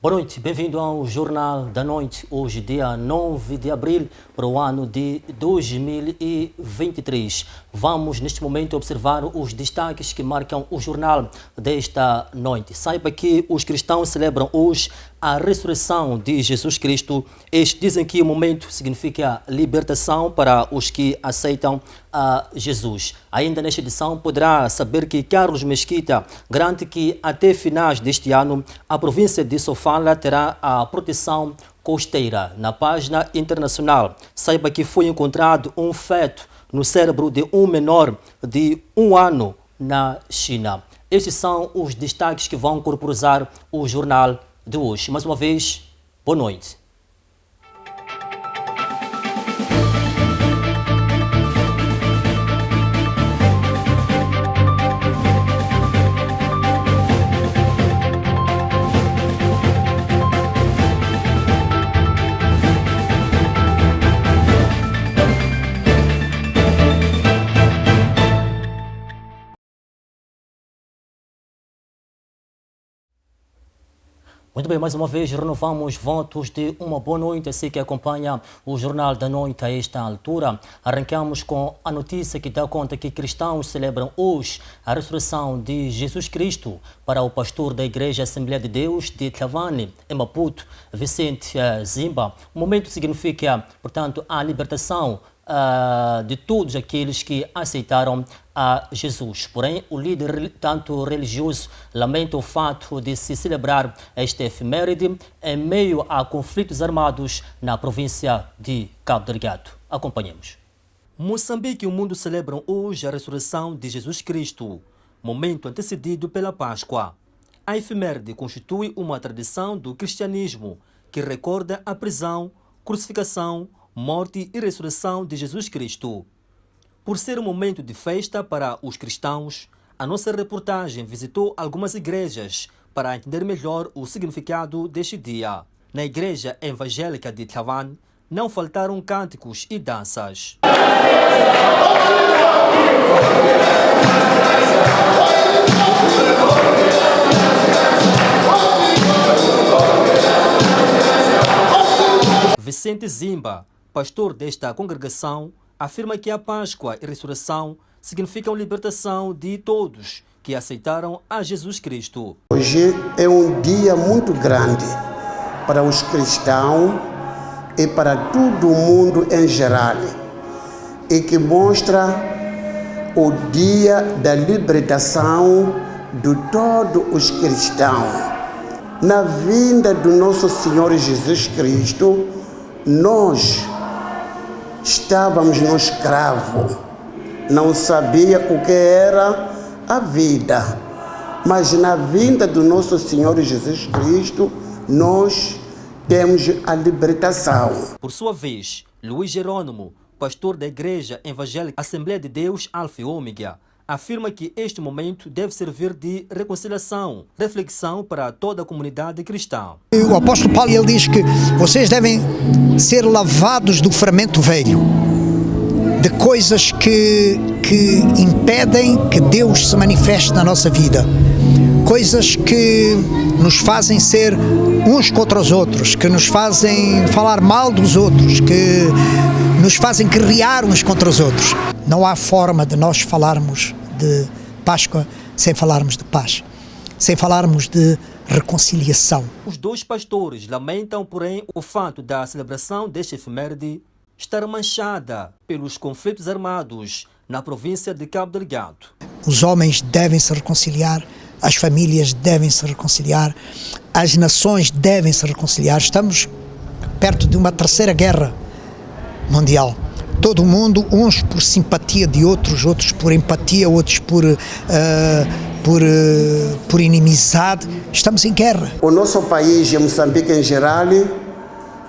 Boa noite, bem-vindo ao Jornal da Noite, hoje dia 9 de abril para o ano de 2023. Vamos neste momento observar os destaques que marcam o jornal desta noite. Saiba que os cristãos celebram hoje a ressurreição de Jesus Cristo. Estes dizem que o momento significa libertação para os que aceitam a Jesus. Ainda nesta edição poderá saber que Carlos Mesquita garante que até finais deste ano a província de Sofala terá a proteção costeira. Na página internacional, saiba que foi encontrado um feto no cérebro de um menor de 1 ano na China. Estes são os destaques que vão corporizar o jornal de hoje. Mais uma vez, boa noite. Muito bem, mais uma vez renovamos votos de uma boa noite, assim que acompanha o Jornal da Noite a esta altura. Arrancamos com a notícia que dá conta que cristãos celebram hoje a ressurreição de Jesus Cristo. Para o pastor da Igreja Assembleia de Deus de Tlavane, em Maputo, Vicente Zimba, o momento significa, portanto, a libertação de todos aqueles que aceitaram a Jesus. Porém, o líder tanto religioso lamenta o fato de se celebrar esta efeméride em meio a conflitos armados na província de Cabo Delgado. Acompanhemos. Moçambique e o mundo celebram hoje a ressurreição de Jesus Cristo, momento antecedido pela Páscoa. A efeméride constitui uma tradição do cristianismo que recorda a prisão, crucificação, morte e ressurreição de Jesus Cristo. Por ser um momento de festa para os cristãos, a nossa reportagem visitou algumas igrejas para entender melhor o significado deste dia. Na Igreja Evangélica de Tlavane, não faltaram cânticos e danças. Vicente Zimba, pastor desta congregação, afirma que a Páscoa e a ressurreição significam libertação de todos que aceitaram a Jesus Cristo. Hoje é um dia muito grande para os cristãos e para todo o mundo em geral, e que mostra o dia da libertação de todos os cristãos. Na vinda do nosso Senhor Jesus Cristo, nós estávamos no escravo, não sabia o que era a vida, mas na vinda do nosso Senhor Jesus Cristo, nós temos a libertação. Por sua vez, Luiz Jerônimo, pastor da Igreja Evangélica Assembleia de Deus Alfa e Ômega, afirma que este momento deve servir de reconciliação, reflexão para toda a comunidade cristã. O apóstolo Paulo ele diz que vocês devem ser lavados do fermento velho, de coisas que impedem que Deus se manifeste na nossa vida, coisas que nos fazem ser uns contra os outros, que nos fazem falar mal dos outros, que nos fazem guerrear uns contra os outros. Não há forma de nós falarmos de Páscoa sem falarmos de paz, sem falarmos de reconciliação. Os dois pastores lamentam, porém, o fato da celebração desta efeméride estar manchada pelos conflitos armados na província de Cabo Delgado. Os homens devem se reconciliar, as famílias devem se reconciliar, as nações devem se reconciliar. Estamos perto de uma terceira guerra mundial. Todo mundo, uns por simpatia de outros, outros por empatia, outros por inimizade. Estamos em guerra. O nosso país, e Moçambique em geral,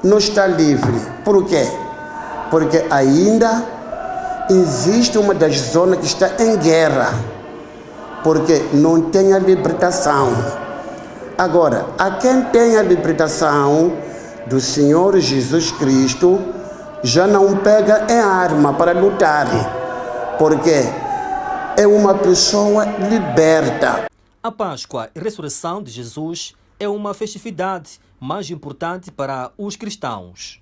não está livre. Por quê? Porque ainda existe uma das zonas que está em guerra, porque não tem a libertação. Agora, a quem tem a libertação do Senhor Jesus Cristo, já não pega em arma para lutar, porque é uma pessoa liberta. A Páscoa e a ressurreição de Jesus é uma festividade mais importante para os cristãos.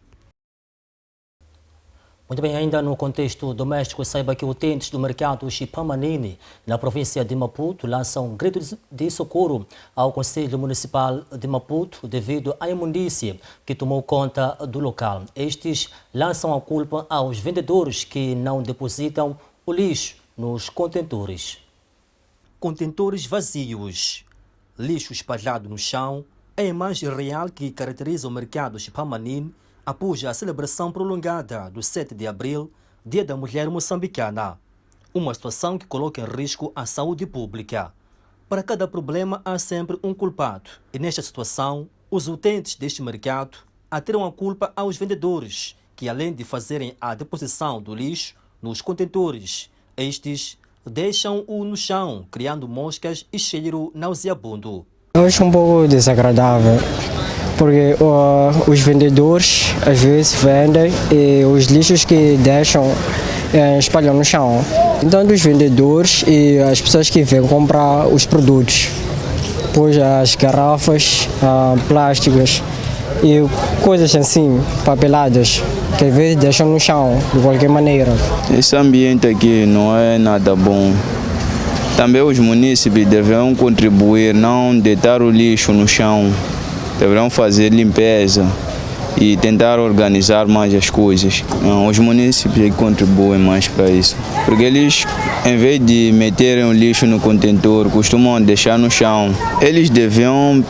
Muito bem, ainda no contexto doméstico, saiba que utentes do mercado Chipamanini, na província de Maputo, lançam um grito de socorro ao Conselho Municipal de Maputo devido à imundície que tomou conta do local. Estes lançam a culpa aos vendedores que não depositam o lixo nos contentores. Contentores vazios, lixo espalhado no chão, é a imagem real que caracteriza o mercado Chipamanini após a celebração prolongada do 7 de abril, Dia da Mulher Moçambicana. Uma situação que coloca em risco a saúde pública. Para cada problema há sempre um culpado. E nesta situação, os utentes deste mercado atiram a culpa aos vendedores, que além de fazerem a deposição do lixo nos contentores, estes deixam-o no chão, criando moscas e cheiro nauseabundo. Eu acho um pouco desagradável, porque os vendedores às vezes vendem e os lixos que deixam espalham no chão. Então, os vendedores e as pessoas que vêm comprar os produtos, pois as garrafas plásticas e coisas assim, papeladas, que às vezes deixam no chão, de qualquer maneira. Esse ambiente aqui não é nada bom. Também os munícipes deveriam contribuir, não deitar o lixo no chão, deveriam fazer limpeza e tentar organizar mais as coisas. Os munícipes contribuem mais para isso, porque eles, em vez de meterem o lixo no contentor, costumam deixar no chão. Eles deviam,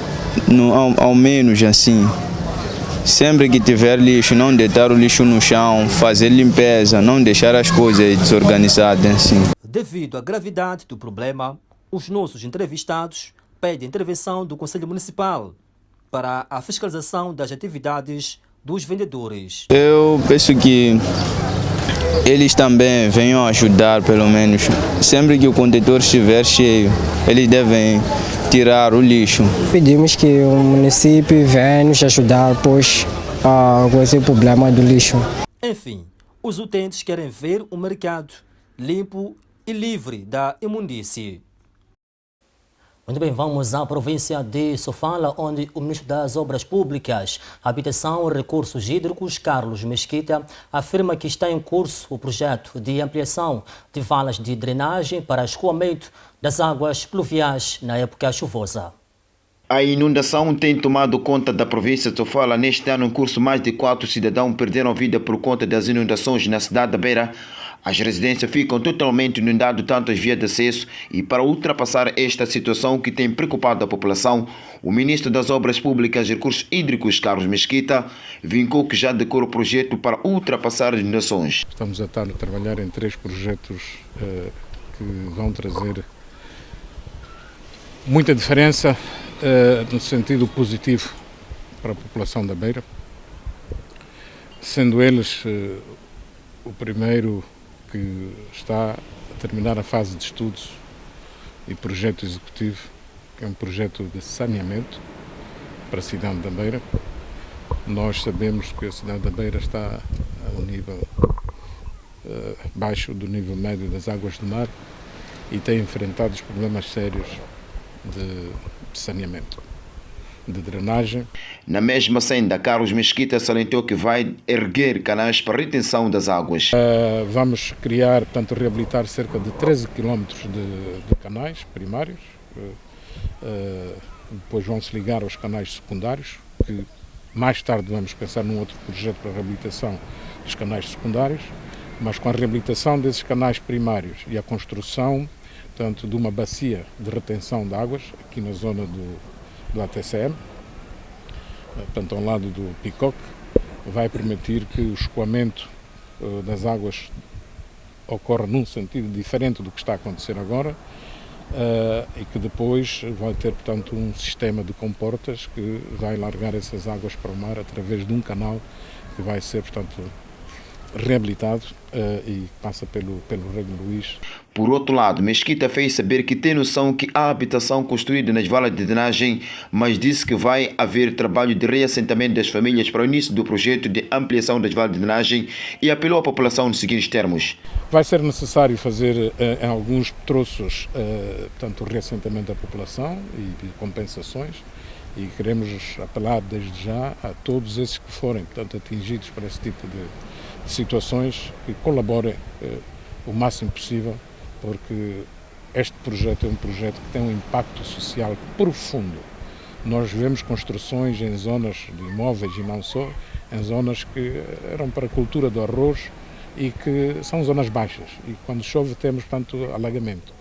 ao menos assim, sempre que tiver lixo, não deitar o lixo no chão, fazer limpeza, não deixar as coisas desorganizadas assim. Devido à gravidade do problema, os nossos entrevistados pedem intervenção do Conselho Municipal para a fiscalização das atividades dos vendedores. Eu penso que eles também venham ajudar, pelo menos. Sempre que o contentor estiver cheio, eles devem tirar o lixo. Pedimos que o município venha nos ajudar, pois, com esse problema do lixo. Enfim, os utentes querem ver o mercado limpo e livre da imundície. Muito bem, vamos à província de Sofala, onde o ministro das Obras Públicas, Habitação e Recursos Hídricos, Carlos Mesquita, afirma que está em curso o projeto de ampliação de valas de drenagem para escoamento das águas pluviais na época chuvosa. A inundação tem tomado conta da província de Sofala. Neste ano, em curso, mais de 4 cidadãos perderam vida por conta das inundações na cidade da Beira. As residências ficam totalmente inundadas, tanto as vias de acesso, e para ultrapassar esta situação que tem preocupado a população, o ministro das Obras Públicas e Recursos Hídricos, Carlos Mesquita, vincou que já decorou o projeto para ultrapassar as inundações. Estamos a trabalhar em 3 projetos que vão trazer muita diferença no sentido positivo para a população da Beira, sendo eles o primeiro que está a terminar a fase de estudos e projeto executivo, que é um projeto de saneamento para a cidade da Beira. Nós sabemos que a cidade da Beira está a um nível baixo do nível médio das águas do mar e tem enfrentado os problemas sérios de saneamento, de drenagem. Na mesma senda, Carlos Mesquita salientou que vai erguer canais para retenção das águas. Vamos criar, portanto, reabilitar cerca de 13 km de canais primários, depois vão-se ligar aos canais secundários, que mais tarde vamos pensar num outro projeto para a reabilitação dos canais secundários, mas com a reabilitação desses canais primários e a construção, portanto, de uma bacia de retenção de águas aqui na zona do ATCM, portanto, ao lado do Picoque, vai permitir que o escoamento das águas ocorra num sentido diferente do que está a acontecer agora e que depois vai ter, portanto, um sistema de comportas que vai largar essas águas para o mar através de um canal que vai ser, portanto, reabilitado e passa pelo Reino Luís. Por outro lado, Mesquita fez saber que tem noção que há habitação construída nas valas de drenagem, mas disse que vai haver trabalho de reassentamento das famílias para o início do projeto de ampliação das valas de drenagem e apelou à população nos seguintes termos. Vai ser necessário fazer em alguns troços, portanto, o reassentamento da população e compensações, E queremos apelar desde já a todos esses que forem, portanto, atingidos por esse tipo de situações, que colaborem o máximo possível, porque este projeto é um projeto que tem um impacto social profundo. Nós vemos construções em zonas de imóveis e não só, em zonas que eram para a cultura do arroz e que são zonas baixas. E quando chove temos, portanto, alagamento.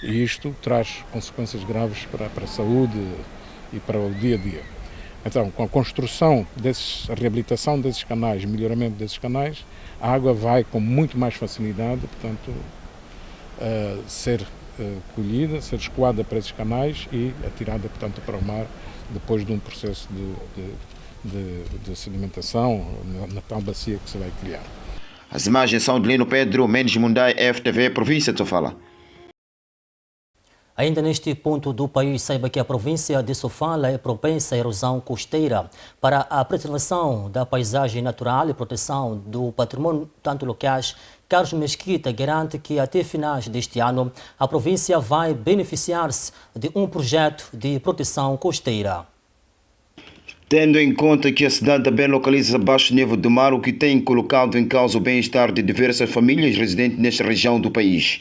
E isto traz consequências graves para a saúde e para o dia a dia. Então, com a construção a reabilitação desses canais, melhoramento desses canais, a água vai com muito mais facilidade, portanto, ser colhida, ser escoada para esses canais e atirada, portanto, para o mar, depois de um processo de sedimentação na tal bacia que se vai criar. As imagens são de Lino Pedro, Mendes Mundai, FTV, província de Sofala. Ainda neste ponto do país, saiba que a província de Sofala é propensa à erosão costeira. Para a preservação da paisagem natural e proteção do patrimônio tanto locais, Carlos Mesquita garante que até finais deste ano a província vai beneficiar-se de um projeto de proteção costeira. Tendo em conta que a cidade também localiza abaixo do nível do mar, o que tem colocado em causa o bem-estar de diversas famílias residentes nesta região do país.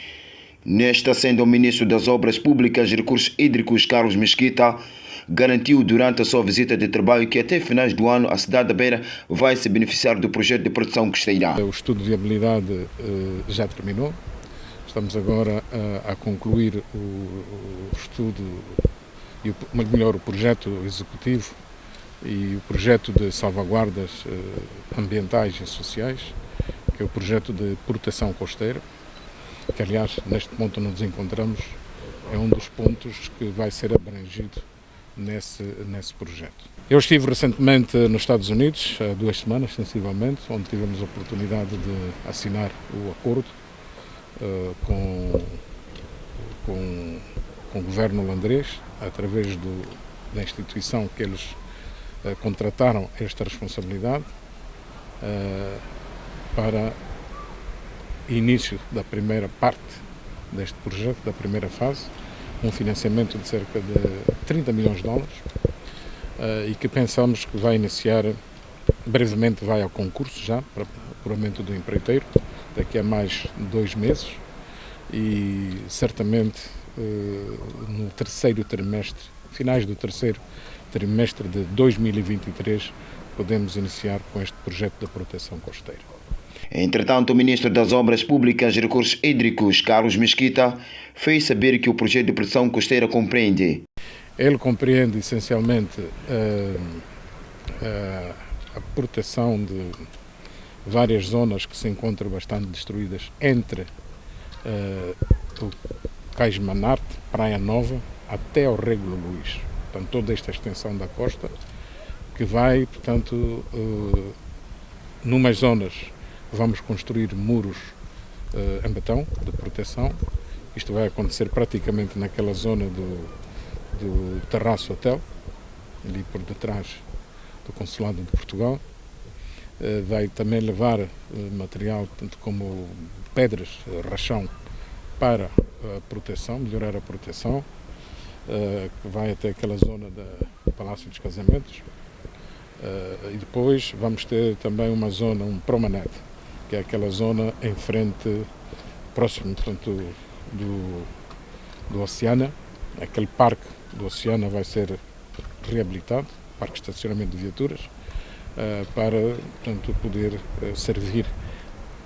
Nesta sendo o Ministro das Obras Públicas e Recursos Hídricos, Carlos Mesquita, garantiu durante a sua visita de trabalho que até finais do ano a cidade da Beira vai se beneficiar do projeto de proteção costeira. O estudo de viabilidade já terminou. Estamos agora a concluir o estudo, melhor, o projeto executivo e o projeto de salvaguardas ambientais e sociais, que é o projeto de proteção costeira, que aliás neste ponto onde nos encontramos é um dos pontos que vai ser abrangido nesse projeto. Eu estive recentemente nos Estados Unidos, há 2 semanas sensivelmente, onde tivemos a oportunidade de assinar o acordo com o governo holandês, através da instituição que eles contrataram esta responsabilidade para início da primeira parte deste projeto, da primeira fase, um financiamento de cerca de 30 milhões de dólares e que pensamos que vai iniciar, brevemente vai ao concurso já, para apuramento do empreiteiro, daqui a mais 2 meses e certamente no terceiro trimestre, finais do terceiro trimestre de 2023, podemos iniciar com este projeto de proteção costeira. Entretanto, o Ministro das Obras Públicas e Recursos Hídricos, Carlos Mesquita, fez saber que o projeto de proteção costeira compreende. Ele compreende essencialmente a proteção de várias zonas que se encontram bastante destruídas entre o Cais Manarte, Praia Nova, até ao Rego Luís. Portanto, toda esta extensão da costa que vai, portanto, numas zonas vamos construir muros em betão de proteção. Isto vai acontecer praticamente naquela zona do Terraço Hotel, ali por detrás do Consulado de Portugal. Vai também levar material, tanto como pedras, rachão, para a proteção, melhorar a proteção, que vai até aquela zona do Palácio dos Casamentos. E depois vamos ter também uma zona, um promenade, que é aquela zona em frente, próximo, portanto, do Oceana. Aquele parque do Oceana vai ser reabilitado, parque de estacionamento de viaturas, para, portanto, poder servir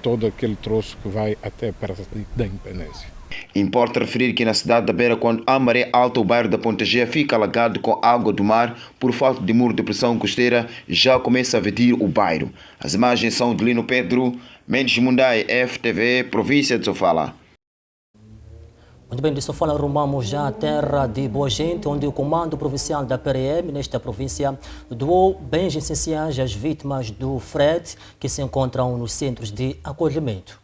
todo aquele troço que vai até perto da Independência. Importa referir que na cidade da Beira, quando a maré alta, o bairro da Ponta Gê fica alagado com água do mar por falta de muro de pressão costeira, já começa a vertir o bairro. As imagens são de Lino Pedro, Mendes Mundai, FTV, província de Sofala. Muito bem, de Sofala rumamos já à terra de Boa Gente, onde o Comando Provincial da PRM, nesta província, doou bens essenciais às vítimas do frete que se encontram nos centros de acolhimento.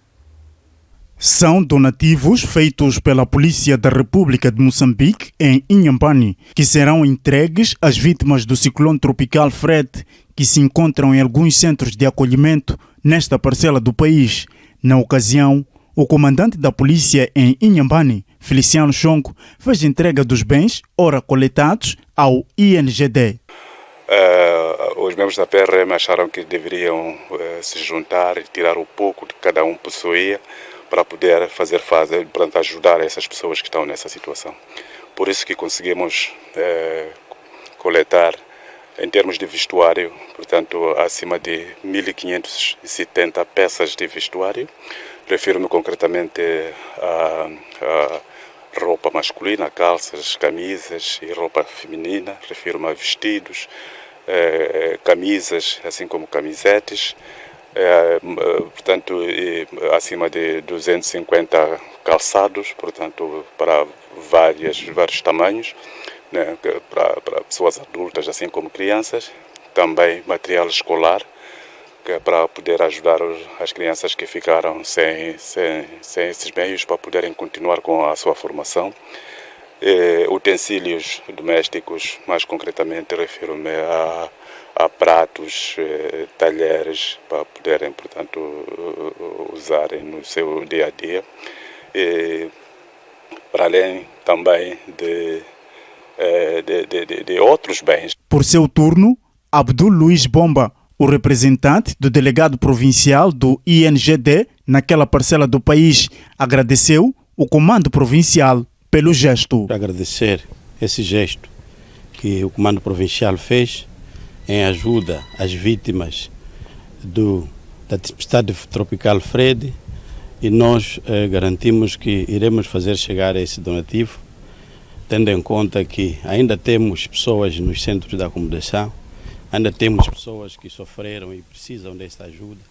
São donativos feitos pela Polícia da República de Moçambique em Inhambane, que serão entregues às vítimas do ciclone tropical Fred, que se encontram em alguns centros de acolhimento nesta parcela do país. Na ocasião, o comandante da polícia em Inhambane, Feliciano Chonco, fez entrega dos bens ora coletados ao INGD. Os membros da PRM acharam que deveriam se juntar e tirar o pouco que cada um possuía para poder para ajudar essas pessoas que estão nessa situação. Por isso que conseguimos coletar, em termos de vestuário, portanto, acima de 1.570 peças de vestuário. Refiro-me concretamente a roupa masculina, calças, camisas e roupa feminina. Refiro-me a vestidos, camisas, assim como camisetes. Portanto, acima de 250 calçados, portanto, para vários tamanhos, né, para pessoas adultas, assim como crianças. Também material escolar, que é para poder ajudar as crianças que ficaram sem esses meios para poderem continuar com a sua formação. Utensílios domésticos, mais concretamente refiro-me a pratos, talheres, para poderem, portanto, usarem no seu dia a dia. Para além também de outros bens. Por seu turno, Abdul Luiz Bomba, o representante do delegado provincial do INGD naquela parcela do país, agradeceu o comando provincial pelo gesto. Agradecer esse gesto que o comando provincial fez em ajuda às vítimas da tempestade tropical Fred, e nós garantimos que iremos fazer chegar esse donativo, tendo em conta que ainda temos pessoas nos centros de acomodação, ainda temos pessoas que sofreram e precisam dessa ajuda.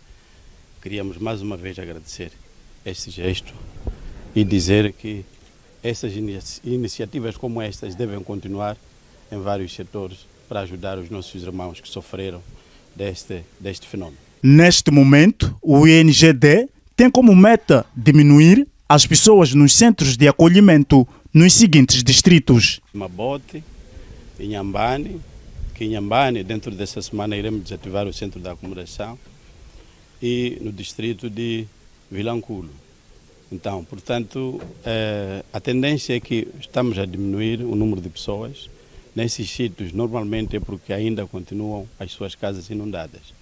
Queríamos mais uma vez agradecer esse gesto e dizer que essas iniciativas como estas devem continuar em vários setores para ajudar os nossos irmãos que sofreram deste fenômeno. Neste momento, o INGD tem como meta diminuir as pessoas nos centros de acolhimento nos seguintes distritos: Mabote, Inhambane, que Inhambane, dentro dessa semana, iremos desativar o centro de acomodação, e no distrito de Vilanculo. Então, portanto, a tendência é que estamos a diminuir o número de pessoas nesses sítios. Normalmente é porque ainda continuam as suas casas inundadas.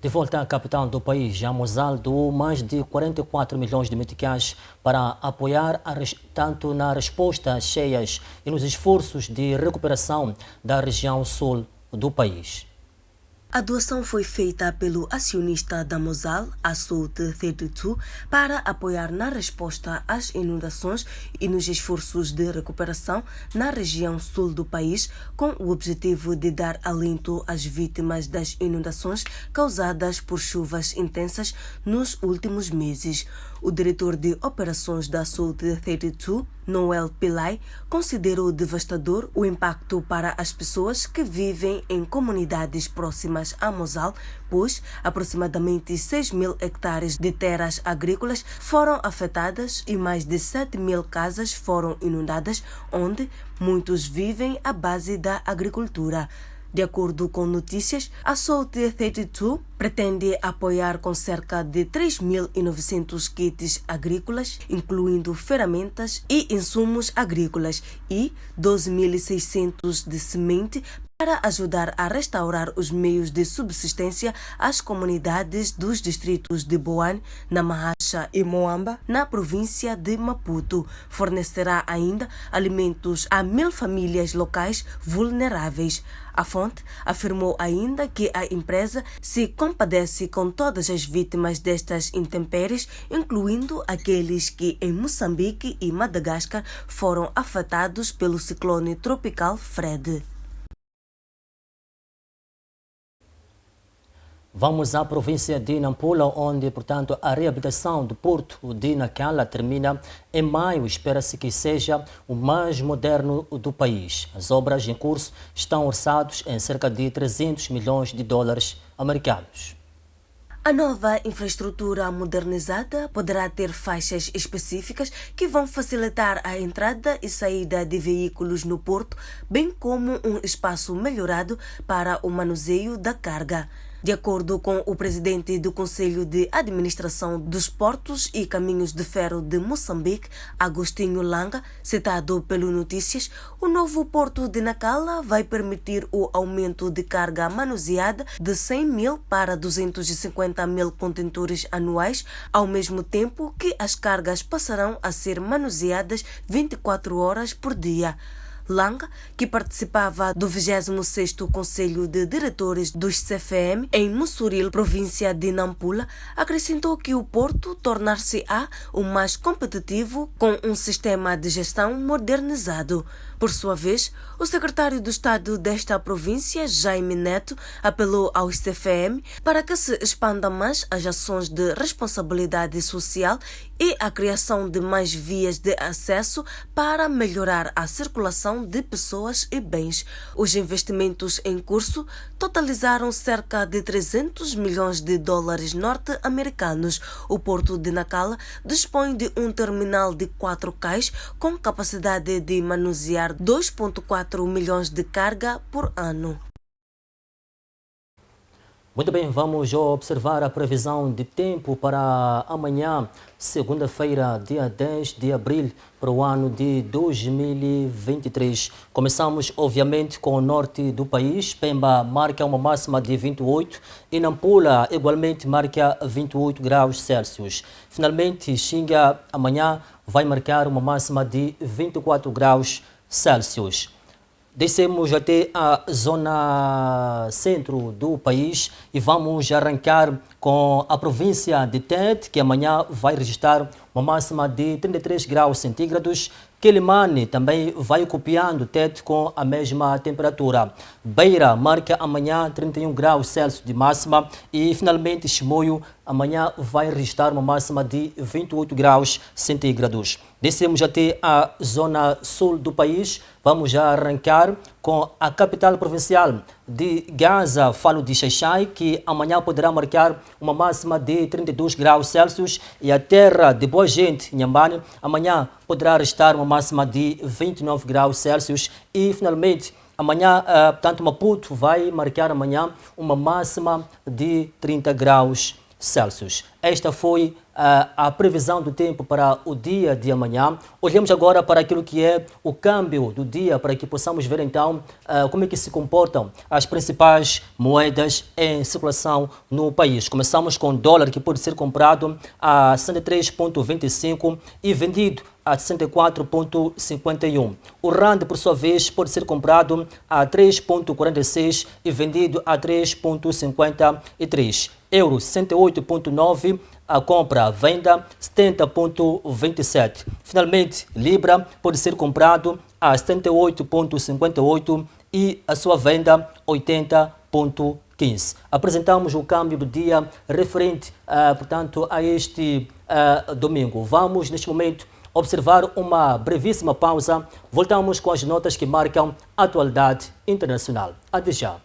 De volta à capital do país, a Mosal doou mais de 44 milhões de meticais para apoiar tanto na resposta às cheias e nos esforços de recuperação da região sul do país. A doação foi feita pelo acionista da Mosal, a Salt 32, para apoiar na resposta às inundações e nos esforços de recuperação na região sul do país, com o objetivo de dar alento às vítimas das inundações causadas por chuvas intensas nos últimos meses. O diretor de operações da Salt 32, Noel Pillay, considerou devastador o impacto para as pessoas que vivem em comunidades próximas a Mosal, pois aproximadamente 6.000 hectares de terras agrícolas foram afetadas e mais de 7.000 casas foram inundadas, onde muitos vivem à base da agricultura. De acordo com notícias, a Salt 32 pretende apoiar com cerca de 3.900 kits agrícolas, incluindo ferramentas e insumos agrícolas, e 12.600 de semente, para ajudar a restaurar os meios de subsistência às comunidades dos distritos de Boane, Namahacha e Moamba, na província de Maputo. Fornecerá ainda alimentos a 1.000 famílias locais vulneráveis. A fonte afirmou ainda que a empresa se compadece com todas as vítimas destas intempéries, incluindo aqueles que em Moçambique e Madagascar foram afetados pelo ciclone tropical Fred. Vamos à província de Nampula, onde, portanto, a reabilitação do porto de Nacala termina em maio. Espera-se que seja o mais moderno do país. As obras em curso estão orçadas em cerca de 300 milhões de dólares americanos. A nova infraestrutura modernizada poderá ter faixas específicas que vão facilitar a entrada e saída de veículos no porto, bem como um espaço melhorado para o manuseio da carga. De acordo com o presidente do Conselho de Administração dos Portos e Caminhos de Ferro de Moçambique, Agostinho Langa, citado pelo Notícias, o novo porto de Nacala vai permitir o aumento de carga manuseada de 100 mil para 250 mil contentores anuais, ao mesmo tempo que as cargas passarão a ser manuseadas 24 horas por dia. Langa, que participava do 26º Conselho de Diretores dos CFM em Mussuril, província de Nampula, acrescentou que o porto tornar-se-á o mais competitivo com um sistema de gestão modernizado. Por sua vez, o secretário do Estado desta província, Jaime Neto, apelou aos CFM para que se expanda mais as ações de responsabilidade social e a criação de mais vias de acesso para melhorar a circulação de pessoas e bens. Os investimentos em curso totalizaram cerca de 300 milhões de dólares norte-americanos. O porto de Nacala dispõe de um terminal de 4 cais com capacidade de manusear 2,4 milhões de carga por ano. Muito bem, vamos observar a previsão de tempo para amanhã, segunda-feira, dia 10 de abril, para o ano de 2023. Começamos, obviamente, com o norte do país. Pemba marca uma máxima de 28 e Nampula, igualmente, marca 28 graus Celsius. Finalmente, Xinga, amanhã, vai marcar uma máxima de 24 graus Celsius. Descemos até a zona centro do país e vamos arrancar com a província de Tete, que amanhã vai registrar uma máxima de 33 graus centígrados. Quelimane também vai copiando Tete com a mesma temperatura. Beira marca amanhã 31 graus Celsius de máxima e finalmente Chimoio amanhã vai registrar uma máxima de 28 graus centígrados. Descemos até a zona sul do país. Vamos já arrancar com a capital provincial de Gaza, falo de Xaixai, que amanhã poderá marcar uma máxima de 32 graus Celsius, e a terra de Boa Gente, Inhambane, amanhã poderá registrar uma máxima de 29 graus Celsius e finalmente amanhã, portanto, Maputo vai marcar amanhã uma máxima de 30 graus Celsius. Esta foi a previsão do tempo para o dia de amanhã. Olhamos agora para aquilo que é o câmbio do dia, para que possamos ver então como é que se comportam as principais moedas em circulação no país. Começamos com o dólar, que pode ser comprado a 63,25 e vendido a 64,51. O rand, por sua vez, pode ser comprado a 3,46 e vendido a 3,53. Euro 68,9, a compra, a venda 70,27. Finalmente, Libra pode ser comprado a 78,58 e a sua venda 80,15. Apresentamos o câmbio do dia referente, portanto, a este domingo. Vamos, neste momento, observar uma brevíssima pausa. Voltamos com as notas que marcam a atualidade internacional. Até já.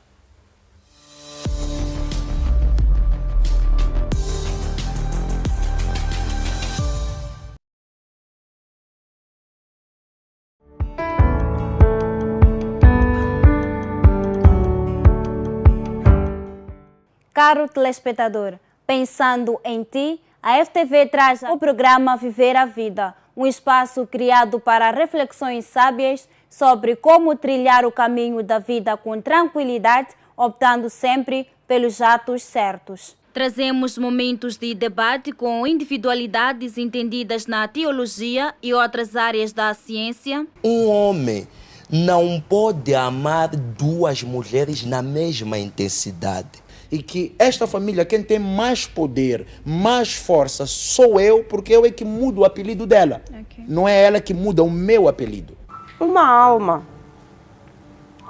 Caro telespectador, pensando em ti, a FTV traz o programa Viver a Vida, um espaço criado para reflexões sábias sobre como trilhar o caminho da vida com tranquilidade, optando sempre pelos atos certos. Trazemos momentos de debate com individualidades entendidas na teologia e outras áreas da ciência. Um homem não pode amar duas mulheres na mesma intensidade. E que esta família, quem tem mais poder, mais força, sou eu, porque eu é que mudo o apelido dela. Okay. Não é ela que muda o meu apelido. Uma alma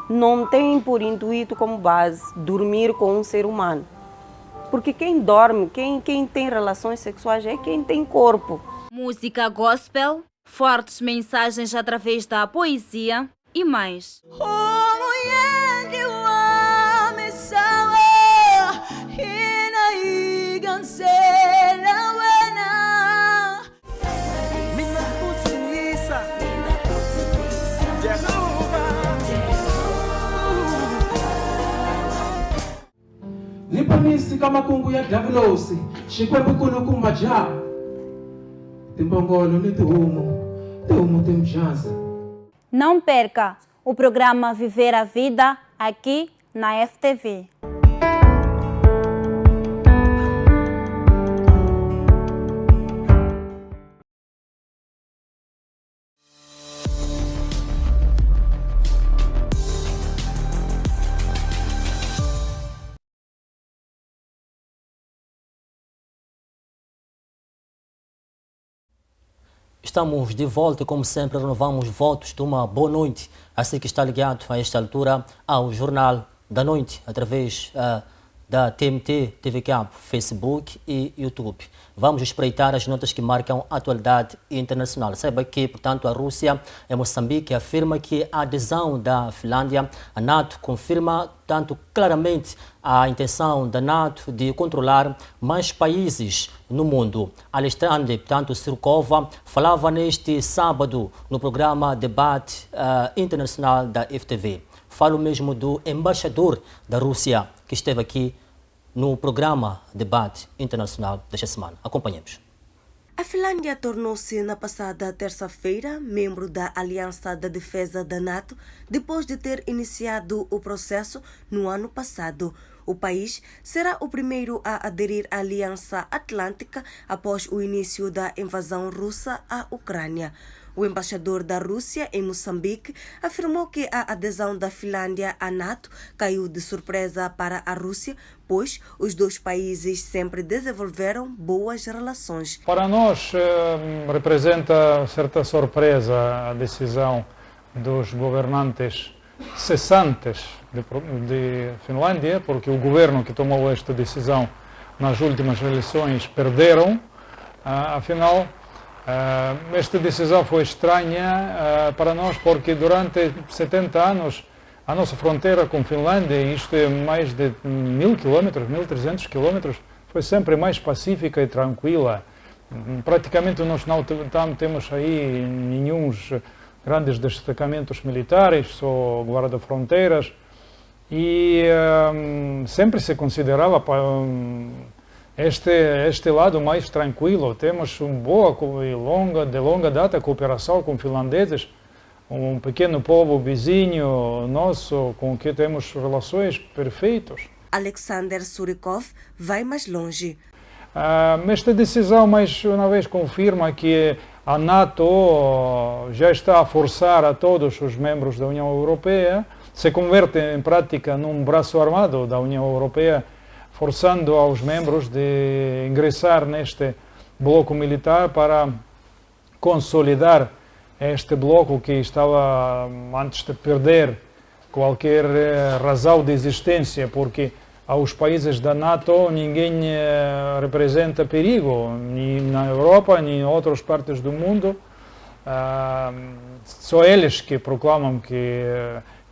não tem por intuito como base dormir com um ser humano. Porque quem dorme, quem tem relações sexuais é quem tem corpo. Música gospel, fortes mensagens através da poesia e mais. Panisi kama kungu ya Davinosi, Shikwebu Kunu Kumaja, Timbongolo Nitumo Timjanza. Não perca o programa Viver a Vida aqui na FTV. Estamos de volta e, como sempre, renovamos votos de uma boa noite. Assim que está ligado a esta altura ao Jornal da Noite, através da TMT, TV Cabo, Facebook e YouTube. Vamos espreitar as notas que marcam a atualidade internacional. Saiba que, portanto, a Rússia e Moçambique afirma que a adesão da Finlândia à NATO confirma, tanto claramente, a intenção da NATO de controlar mais países no mundo. Alexandre, portanto, Surkova, falava neste sábado no programa Debate Internacional da FTV. Falo mesmo do embaixador da Rússia, que esteve aqui no programa Debate Internacional desta semana. Acompanhemos. A Finlândia tornou-se na passada terça-feira membro da Aliança da Defesa da NATO depois de ter iniciado o processo no ano passado. O país será o primeiro a aderir à Aliança Atlântica após o início da invasão russa à Ucrânia. O embaixador da Rússia em Moçambique afirmou que a adesão da Finlândia à NATO caiu de surpresa para a Rússia, pois os dois países sempre desenvolveram boas relações. Para nós representa certa surpresa a decisão dos governantes cessantes de Finlândia, porque o governo que tomou esta decisão nas últimas eleições perderam. Afinal, esta decisão foi estranha para nós, porque durante 70 anos a nossa fronteira com a Finlândia, isto é mais de 1.000 quilômetros, 1.300 quilômetros, foi sempre mais pacífica e tranquila. Praticamente nós não temos aí nenhum grandes destacamentos militares, só guarda-fronteiras, e sempre se considerava este lado mais tranquilo. Temos uma boa e de longa data cooperação com finlandeses, um pequeno povo vizinho nosso com que temos relações perfeitas. Alexander Surikov vai mais longe. Esta decisão, mais uma vez, confirma que a NATO já está a forçar a todos os membros da União Europeia, se converte em prática num braço armado da União Europeia, forçando aos membros de ingressar neste bloco militar para consolidar este bloco que estava antes de perder qualquer razão de existência, porque aos países da NATO ninguém representa perigo, nem na Europa, nem em outras partes do mundo. Só eles que proclamam que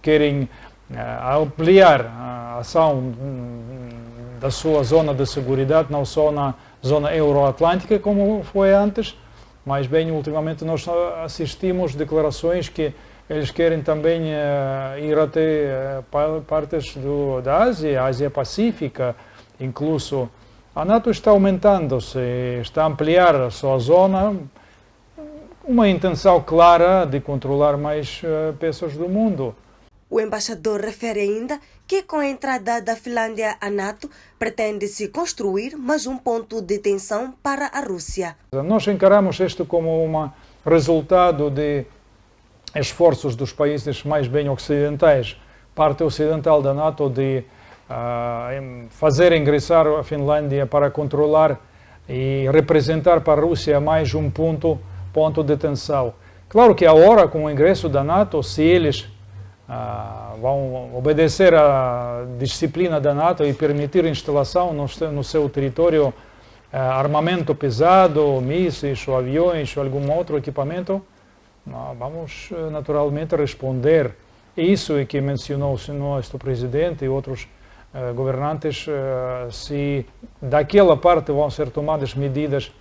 querem ampliar a ação da sua zona de segurança, não só na zona euroatlântica como foi antes, mas bem, ultimamente nós assistimos declarações que eles querem também ir até partes da Ásia, Ásia Pacífica, incluso. A NATO está aumentando-se, está a ampliar a sua zona, uma intenção clara de controlar mais peças do mundo. O embaixador refere ainda que com a entrada da Finlândia à NATO pretende-se construir mais um ponto de tensão para a Rússia. Nós encaramos isto como um resultado de esforços dos países mais bem ocidentais, parte ocidental da NATO, de fazer ingressar a Finlândia para controlar e representar para a Rússia mais um ponto de tensão. Claro que agora, com o ingresso da NATO, se eles vão obedecer à disciplina da NATO e permitir a instalação no seu território armamento pesado, mísseis ou aviões ou algum outro equipamento, vamos naturalmente responder. Isso é que mencionou o nosso presidente e outros governantes, se daquela parte vão ser tomadas medidas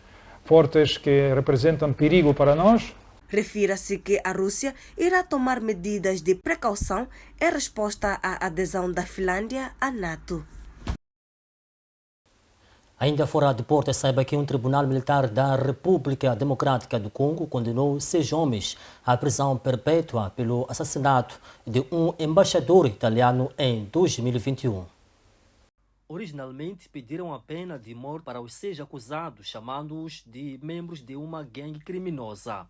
fortes que representam perigo para nós. Refira-se que a Rússia irá tomar medidas de precaução em resposta à adesão da Finlândia à NATO. Ainda fora de Porto, saiba que um tribunal militar da República Democrática do Congo condenou 6 homens à prisão perpétua pelo assassinato de um embaixador italiano em 2021. Originalmente pediram a pena de morte para os 6 acusados, chamando-os de membros de uma gangue criminosa.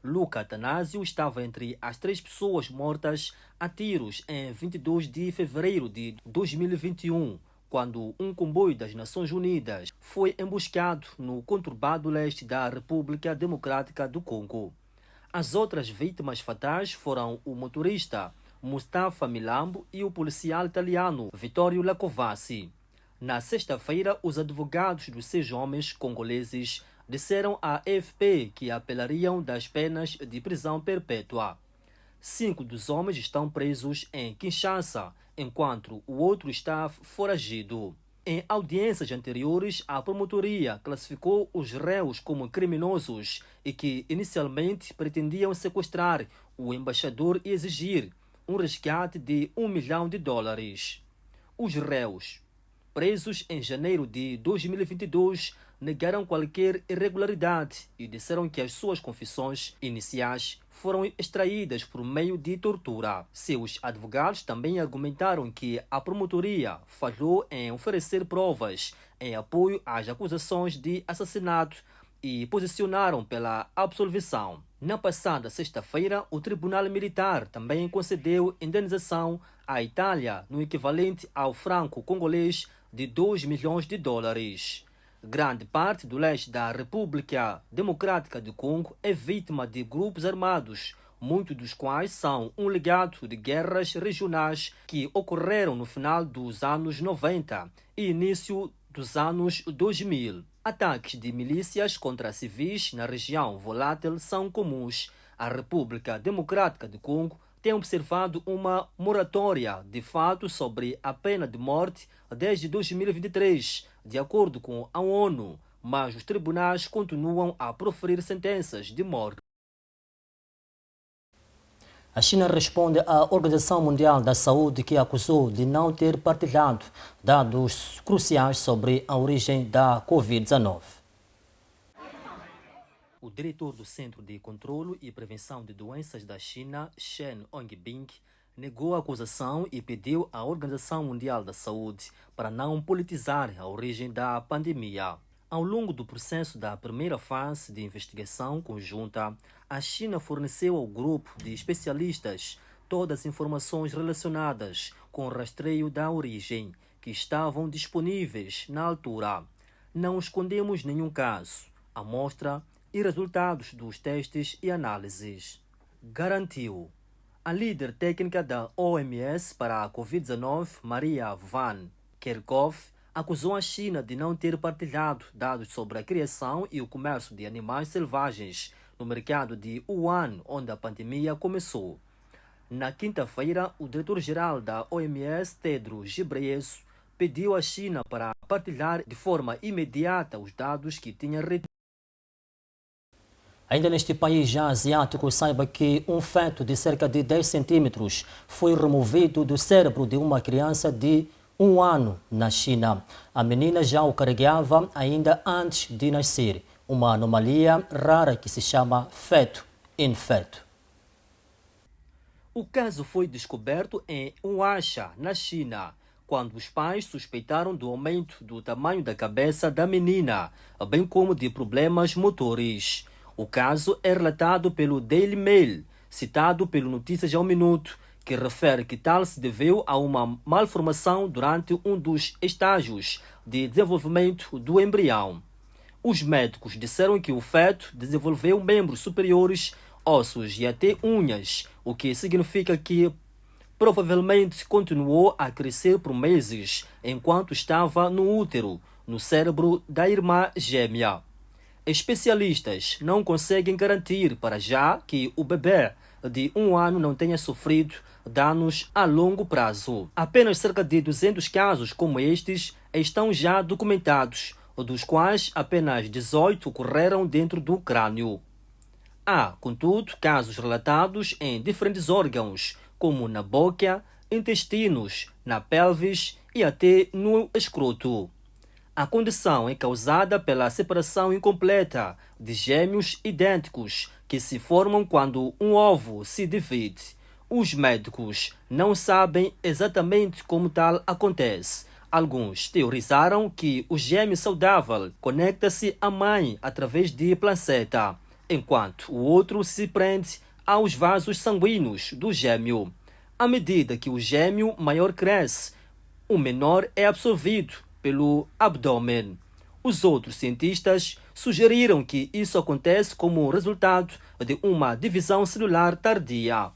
Luca Atanásio estava entre as 3 pessoas mortas a tiros em 22 de fevereiro de 2021. Quando um comboio das Nações Unidas foi emboscado no conturbado leste da República Democrática do Congo. As outras vítimas fatais foram o motorista Mustafa Milambo e o policial italiano Vittorio Lacovazzi. Na sexta-feira, os advogados dos 6 homens congoleses disseram à AFP que apelariam das penas de prisão perpétua. 5 dos homens estão presos em Kinshasa, enquanto o outro está foragido. Em audiências anteriores, a promotoria classificou os réus como criminosos e que inicialmente pretendiam sequestrar o embaixador e exigir um resgate de $1 milhão. Os réus, presos em janeiro de 2022, negaram qualquer irregularidade e disseram que as suas confissões iniciais foram extraídas por meio de tortura. Seus advogados também argumentaram que a promotoria falhou em oferecer provas em apoio às acusações de assassinato e posicionaram pela absolvição. Na passada sexta-feira, o Tribunal Militar também concedeu indenização à Itália no equivalente ao franco congolês de $2 milhões. Grande parte do leste da República Democrática do Congo é vítima de grupos armados, muitos dos quais são um legado de guerras regionais que ocorreram no final dos anos 90 e início dos anos 2000. Ataques de milícias contra civis na região volátil são comuns. A República Democrática do Congo tem observado uma moratória de fato sobre a pena de morte desde 2023, de acordo com a ONU, mas os tribunais continuam a proferir sentenças de morte. A China responde à Organização Mundial da Saúde, que acusou de não ter partilhado dados cruciais sobre a origem da Covid-19. O diretor do Centro de Controlo e Prevenção de Doenças da China, Shen Ongbing, negou a acusação e pediu à Organização Mundial da Saúde para não politizar a origem da pandemia. Ao longo do processo da primeira fase de investigação conjunta, a China forneceu ao grupo de especialistas todas as informações relacionadas com o rastreio da origem que estavam disponíveis na altura. Não escondemos nenhum caso, amostra e resultados dos testes e análises, garantiu. A líder técnica da OMS para a Covid-19, Maria Van Kerkhove, acusou a China de não ter partilhado dados sobre a criação e o comércio de animais selvagens no mercado de Wuhan, onde a pandemia começou. Na quinta-feira, o diretor-geral da OMS, Tedros Ghebreyesus, pediu à China para partilhar de forma imediata os dados que tinha retido. Ainda neste país já asiático, saiba que um feto de cerca de 10 centímetros foi removido do cérebro de uma criança de 1 ano na China. A menina já o carregava ainda antes de nascer, uma anomalia rara que se chama feto in feto. O caso foi descoberto em Huacha, na China, quando os pais suspeitaram do aumento do tamanho da cabeça da menina, bem como de problemas motores. O caso é relatado pelo Daily Mail, citado pelo Notícias ao Minuto, que refere que tal se deveu a uma malformação durante um dos estágios de desenvolvimento do embrião. Os médicos disseram que o feto desenvolveu membros superiores, ossos e até unhas, o que significa que provavelmente continuou a crescer por meses enquanto estava no útero, no cérebro da irmã gêmea. Especialistas não conseguem garantir para já que o bebê de 1 ano não tenha sofrido danos a longo prazo. Apenas cerca de 200 casos como estes estão já documentados, dos quais apenas 18 ocorreram dentro do crânio. Há, contudo, casos relatados em diferentes órgãos, como na boca, intestinos, na pelvis e até no escroto. A condição é causada pela separação incompleta de gêmeos idênticos que se formam quando um ovo se divide. Os médicos não sabem exatamente como tal acontece. Alguns teorizaram que o gêmeo saudável conecta-se à mãe através de placenta, enquanto o outro se prende aos vasos sanguíneos do gêmeo. À medida que o gêmeo maior cresce, o menor é absorvido pelo abdômen. Os outros cientistas sugeriram que isso acontece como resultado de uma divisão celular tardia.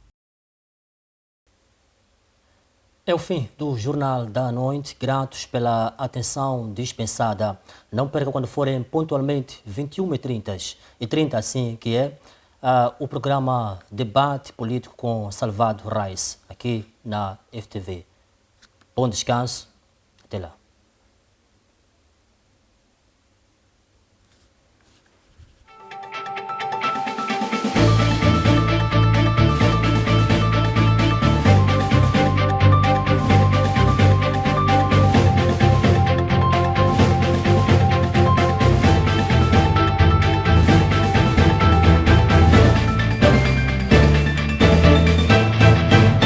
É o fim do Jornal da Noite. Gratos pela atenção dispensada. Não perca quando forem pontualmente 21h30 assim que é o programa Debate Político com Salvador Reis, aqui na FTV. Bom descanso. Até lá.